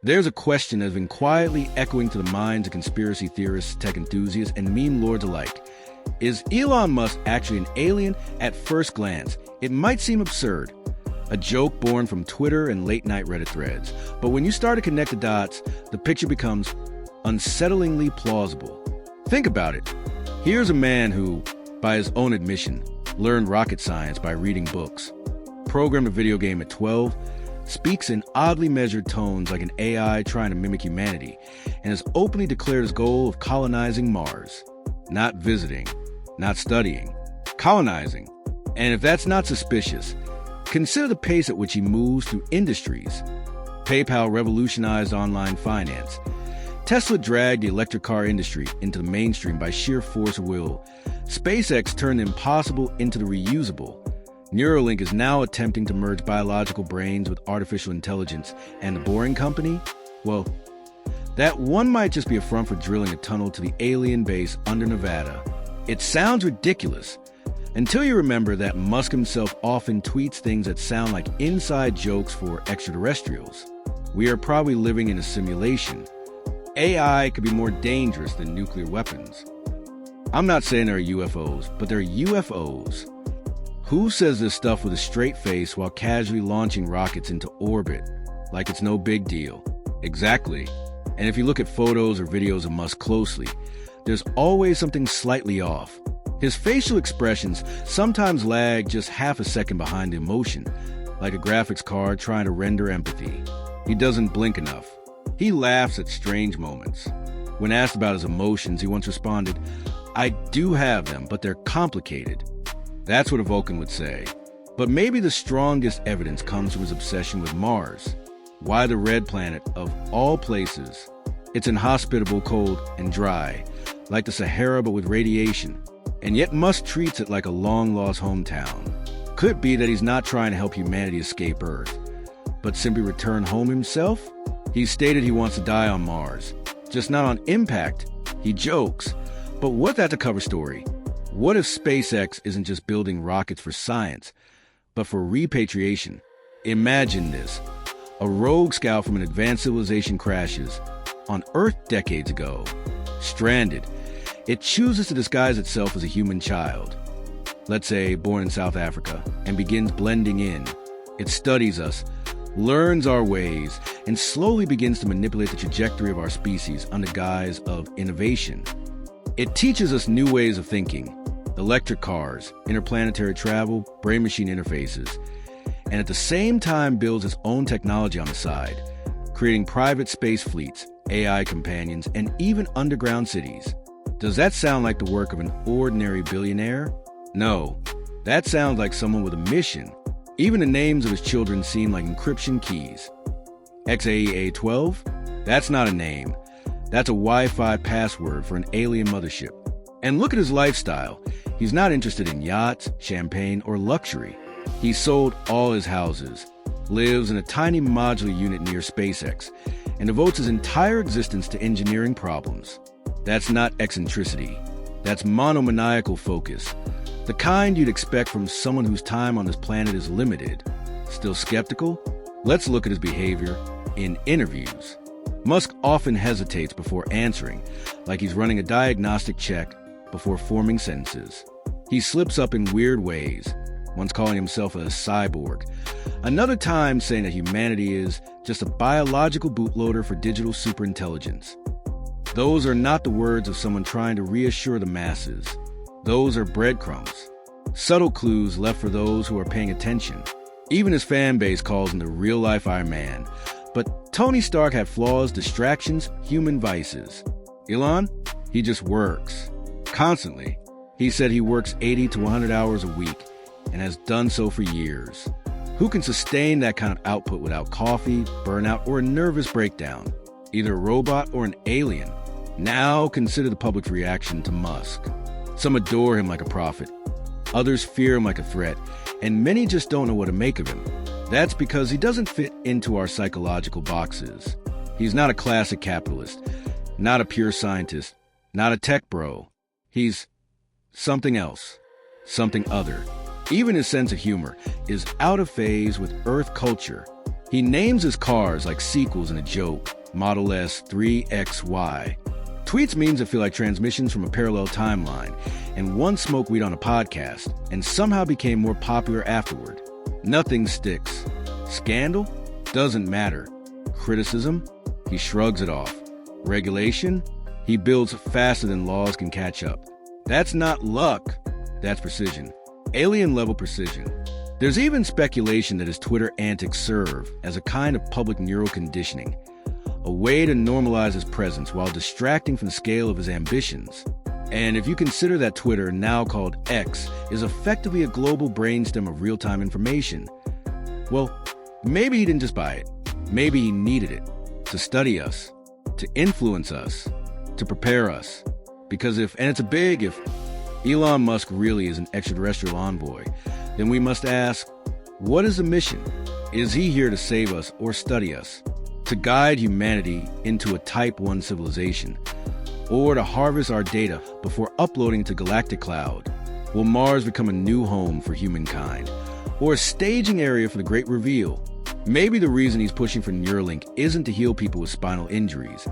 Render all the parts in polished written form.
There's a question that has been quietly echoing to the minds of conspiracy theorists, tech enthusiasts, and meme lords alike. Is Elon Musk actually an alien? At first glance, it might seem absurd. A joke born from Twitter and late-night Reddit threads. But when you start to connect the dots, the picture becomes unsettlingly plausible. Think about it. Here's a man who, by his own admission, learned rocket science by reading books, programmed a video game at 12, speaks in oddly measured tones like an AI trying to mimic humanity, and has openly declared his goal of colonizing Mars. Not visiting, not studying, colonizing. And if that's not suspicious, consider the pace at which he moves through industries. PayPal revolutionized online finance. Tesla dragged the electric car industry into the mainstream by sheer force of will. SpaceX turned the impossible into the reusable. Neuralink is now attempting to merge biological brains with artificial intelligence. And the Boring Company? Well, that one might just be a front for drilling a tunnel to the alien base under Nevada. It sounds ridiculous, until you remember that Musk himself often tweets things that sound like inside jokes for extraterrestrials. We are probably living in a simulation. AI could be more dangerous than nuclear weapons. I'm not saying there are UFOs, but there are UFOs. Who says this stuff with a straight face while casually launching rockets into orbit? Like it's no big deal. Exactly. And if you look at photos or videos of Musk closely, there's always something slightly off. His facial expressions sometimes lag just half a second behind the emotion, like a graphics card trying to render empathy. He doesn't blink enough. He laughs at strange moments. When asked about his emotions, he once responded, "I do have them, but they're complicated." That's what a Vulcan would say. But maybe the strongest evidence comes from his obsession with Mars. Why the red planet, of all places? It's inhospitable, cold, and dry, like the Sahara but with radiation. And yet Musk treats it like a long-lost hometown. Could it be that he's not trying to help humanity escape Earth, but simply return home himself? He's stated he wants to die on Mars, just not on impact. He jokes. But what that's a cover story? What if SpaceX isn't just building rockets for science, but for repatriation? Imagine this. A rogue scout from an advanced civilization crashes on Earth decades ago. Stranded. It chooses to disguise itself as a human child, let's say born in South Africa, and begins blending in. It studies us, learns our ways, and slowly begins to manipulate the trajectory of our species under guise of innovation. It teaches us new ways of thinking, electric cars, interplanetary travel, brain-machine interfaces, and at the same time builds its own technology on the side, creating private space fleets, AI companions, and even underground cities. Does that sound like the work of an ordinary billionaire? No, that sounds like someone with a mission. Even the names of his children seem like encryption keys. XAEA-12? That's not a name. That's a Wi-Fi password for an alien mothership. And look at his lifestyle. He's not interested in yachts, champagne, or luxury. He sold all his houses, lives in a tiny modular unit near SpaceX, and devotes his entire existence to engineering problems. That's not eccentricity. That's monomaniacal focus. The kind you'd expect from someone whose time on this planet is limited. Still skeptical? Let's look at his behavior in interviews. Musk often hesitates before answering, like he's running a diagnostic check before forming sentences. He slips up in weird ways, once calling himself a cyborg, another time saying that humanity is just a biological bootloader for digital superintelligence. Those are not the words of someone trying to reassure the masses. Those are breadcrumbs, subtle clues left for those who are paying attention. Even his fan base calls him the real-life Iron Man. But Tony Stark had flaws, distractions, human vices. Elon? He just works. Constantly. He said he works 80 to 100 hours a week and has done so for years. Who can sustain that kind of output without coffee, burnout, or a nervous breakdown? Either a robot or an alien. Now consider the public's reaction to Musk. Some adore him like a prophet. Others fear him like a threat. And many just don't know what to make of him. That's because he doesn't fit into our psychological boxes. He's not a classic capitalist, not a pure scientist, not a tech bro. He's something else, something other. Even his sense of humor is out of phase with Earth culture. He names his cars like sequels in a joke. Model S 3XY. Tweets memes that feel like transmissions from a parallel timeline, and once smoked weed on a podcast, and somehow became more popular afterward. Nothing sticks. Scandal? Doesn't matter. Criticism? He shrugs it off. Regulation? He builds faster than laws can catch up. That's not luck. That's precision. Alien-level precision. There's even speculation that his Twitter antics serve as a kind of public neural conditioning, a way to normalize his presence while distracting from the scale of his ambitions. And if you consider that Twitter, now called X, is effectively a global brainstem of real-time information, well, maybe he didn't just buy it. Maybe he needed it to study us, to influence us, to prepare us. Because if Elon Musk really is an extraterrestrial envoy, then we must ask, what is the mission? Is he here to save us or study us? To guide humanity into a Type 1 civilization? Or to harvest our data before uploading to galactic cloud? Will Mars become a new home for humankind? Or a staging area for the great reveal? Maybe the reason he's pushing for Neuralink isn't to heal people with spinal injuries,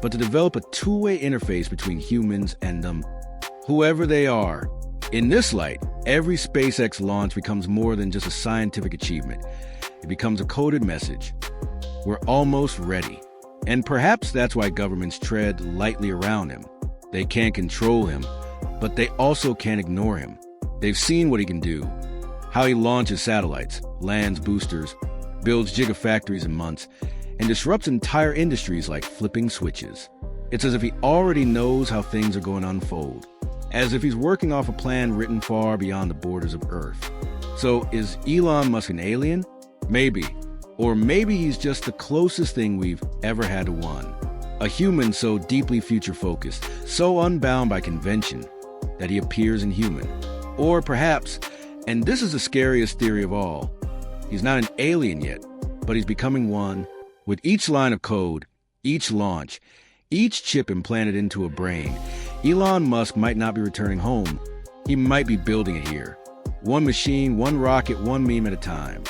but to develop a two-way interface between humans and them, whoever they are. In this light, every SpaceX launch becomes more than just a scientific achievement. It becomes a coded message. We're almost ready. And perhaps that's why governments tread lightly around him. They can't control him, but they also can't ignore him. They've seen what he can do, how he launches satellites, lands boosters, builds gigafactories in months, and disrupts entire industries like flipping switches. It's as if he already knows how things are going to unfold, as if he's working off a plan written far beyond the borders of Earth. So is Elon Musk an alien? Maybe. Or maybe he's just the closest thing we've ever had to one. A human so deeply future-focused, so unbound by convention, that he appears inhuman. Or perhaps, and this is the scariest theory of all, he's not an alien yet, but he's becoming one. With each line of code, each launch, each chip implanted into a brain, Elon Musk might not be returning home. He might be building it here. One machine, one rocket, one meme at a time.